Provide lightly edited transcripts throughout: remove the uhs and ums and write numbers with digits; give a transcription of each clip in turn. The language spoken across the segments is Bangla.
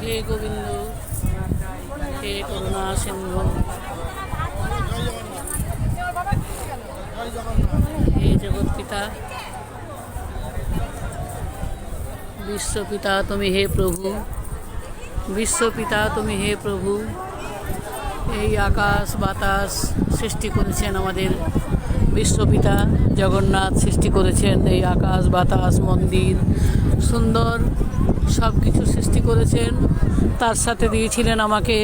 হে গোবিন্দ, হে করুণা সিন্ধু, হে জগৎপিতা, বিশ্বপিতা তুমি হে প্রভু, বিশ্বপিতা তুমি হে প্রভু। এই আকাশ বাতাস সৃষ্টি করেছেন আমাদের বিশ্বপিতা জগন্নাথ, সৃষ্টি করেছেন এই আকাশ বাতাস মন্দির সুন্দর সব কিছু সৃষ্টি করেছেন। তার সাথে দিয়েছিলেন আমাকে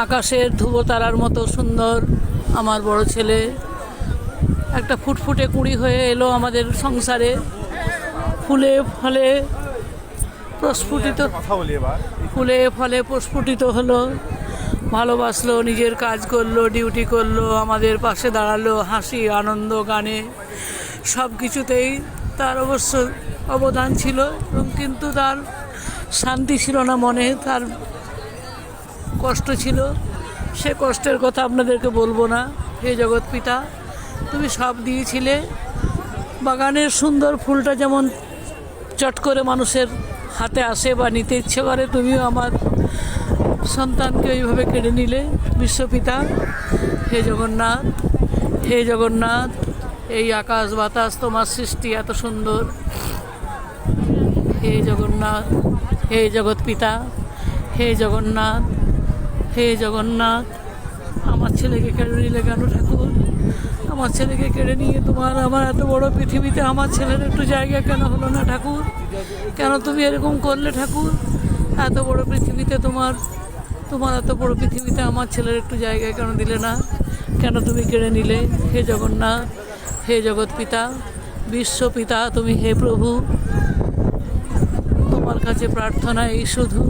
আকাশের ধ্রুবতারার মতো সুন্দর আমার বড় ছেলে, একটা ফুটফুটে কুঁড়ি হয়ে এলো আমাদের সংসারে, ফুলে ফলে প্রস্ফুটিত, ফুলে ফলে প্রস্ফুটিত হলো, ভালোবাসলো, নিজের কাজ করলো, ডিউটি করলো, আমাদের পাশে দাঁড়ালো, হাসি আনন্দ গানে সব কিছুতেই তার অবশ্য অবদান ছিল, এবং কিন্তু তার শান্তি ছিল না মনে, তার কষ্ট ছিল। সে কষ্টের কথা আপনাদেরকে বলবো না। হে জগৎপিতা, তুমি সব দিয়েছিলে। বাগানের সুন্দর ফুলটা যেমন চট করে মানুষের হাতে আসে বা নিতে ইচ্ছে করে, তুমিও আমার সন্তানকে ওইভাবে কেড়ে নিলে বিশ্বপিতা। হে জগন্নাথ, হে জগন্নাথ, এই আকাশ বাতাস তোমার সৃষ্টি এত সুন্দর। হে জগন্নাথ, হে জগৎপিতা, হে জগন্নাথ, হে জগন্নাথ, আমার ছেলেকে কেড়ে নিলে কেন ঠাকুর? আমার ছেলেকে কেড়ে নিয়ে তোমার আমার এত বড় পৃথিবীতে আমার ছেলের একটু জায়গা কেন হলো না ঠাকুর? কেন তুমি এরকম করলে ঠাকুর? এত বড় পৃথিবীতে তোমার এত বড় পৃথিবীতে আমার ছেলের একটু জায়গা কেন দিলে না? কেন তুমি কেড়ে নিলে? হে জগন্নাথ, হে জগৎপিতা, বিশ্বপিতা তুমি হে প্রভু, তোমার কাছে প্রার্থনা এই শুধু,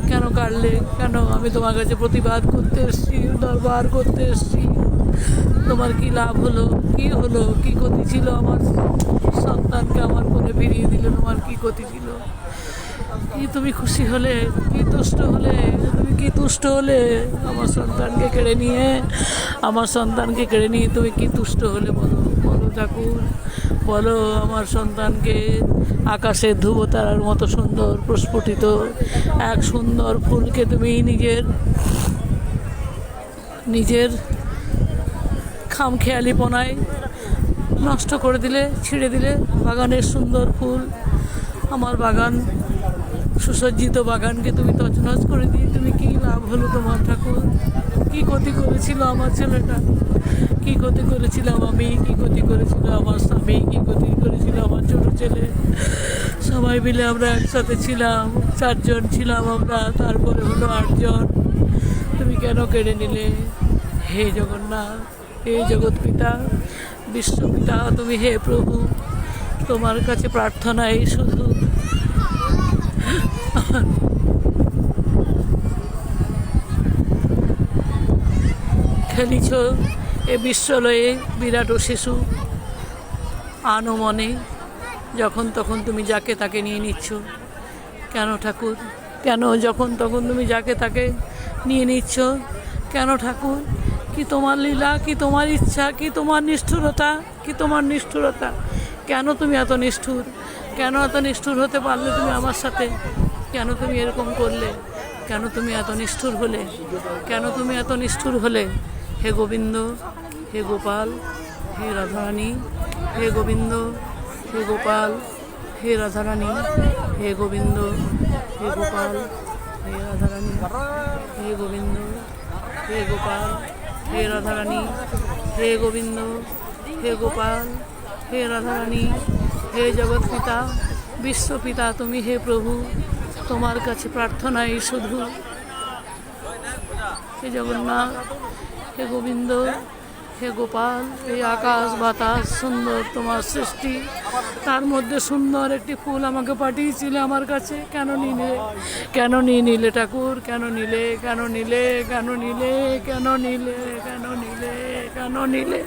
কেন কাটলে? কেন? আমি তোমার কাছে প্রতিবাদ করতে এসেছি, দরবার করতে এসেছি। তোমার কি লাভ হলো? কি হলো? কি ক্ষতি ছিল? আমার সন্তানকে আমার কোলে ফিরিয়ে দিলে তোমার কি ক্ষতি ছিল? কি তুমি খুশি হলে? কি তুষ্ট হলে? তুমি কি তুষ্ট হলে? আমার সন্তানকে কেড়ে নিয়ে, আমার সন্তানকে কেড়ে নিয়ে তুমি কি তুষ্ট হলে? বলো, বলো ঠাকুর, বলো। আমার সন্তানকে আকাশের ধ্রুবতারার মতো সুন্দর প্রস্ফুটিত এক সুন্দর ফুলকে তুমি নিজের খামখেয়ালিপনায় নষ্ট করে দিলে, ছিঁড়ে দিলে। বাগানের সুন্দর ফুল, আমার বাগান, সুসজ্জিত বাগানকে তুমি তছনছ করে দিয়ে তুমি কী লাভ হলো তোমার ঠাকুর? কি ক্ষতি করেছিল আমার ছেলেটা? কি ক্ষতি করেছিলাম আমি? কি ক্ষতি করেছিল আমার স্বামী? কি ক্ষতি করেছিল আমার ছোটো ছেলে? সবাই মিলে আমরা একসাথে ছিলাম, 4 জন ছিলাম আমরা, তারপরে হলো 8 জন। তুমি কেন কেড়ে নিলে? হে জগন্নাথ, হে জগৎপিতা, বিশ্বপিতা তুমি হে প্রভু, তোমার কাছে প্রার্থনা এই শুধু। খেলিছ এ বিশ্বলয়ে বিরাট শিশু, আনো মনে, যখন তখন তুমি যাকে তাকে নিয়ে নিচ্ছ। কেন ঠাকুর? কেন যখন তখন তুমি যাকে তাকে নিয়ে নিচ্ছ? কেন ঠাকুর? কি তোমার লীলা? কি তোমার ইচ্ছা? কি তোমার নিষ্ঠুরতা? কি তোমার নিষ্ঠুরতা? কেন তুমি এত নিষ্ঠুর? কেন এত নিষ্ঠুর হতে পারলে তুমি আমার সাথে? কেন তুমি এরকম করলে? কেন তুমি এত নিষ্ঠুর হলে? কেন তুমি এত নিষ্ঠুর হলে? হে গোবিন্দ, হে গোপাল, হে রাধারানী, হে গোবিন্দ, হে গোপাল, হে রাধারানী, হে গোবিন্দ, হে গোপাল, হে রাধারানী, হে গোবিন্দ, হে গোপাল, হে রাধারানী, হে গোবিন্দ, হে গোপাল, হে রাধারানী, হে জগৎপিতা, বিশ্বপিতা তুমি হে প্রভু, তোমার কাছে প্রার্থনা এই শুধু। হে জগন্নাথ, হে গোবিন্দ, হে গোপাল, এই আকাশ বাতাস সুন্দর তোমার সৃষ্টি, তার মধ্যে সুন্দর একটি ফুল আমাকে পাঠিয়েছিলে আমার কাছে। কেন নিলে? কেন নিয়ে নিলে ঠাকুর? কেন নিলে? কেন নিলে? কেন নিলে? কেন নিলে? কেন নিলে? কেন নিলে?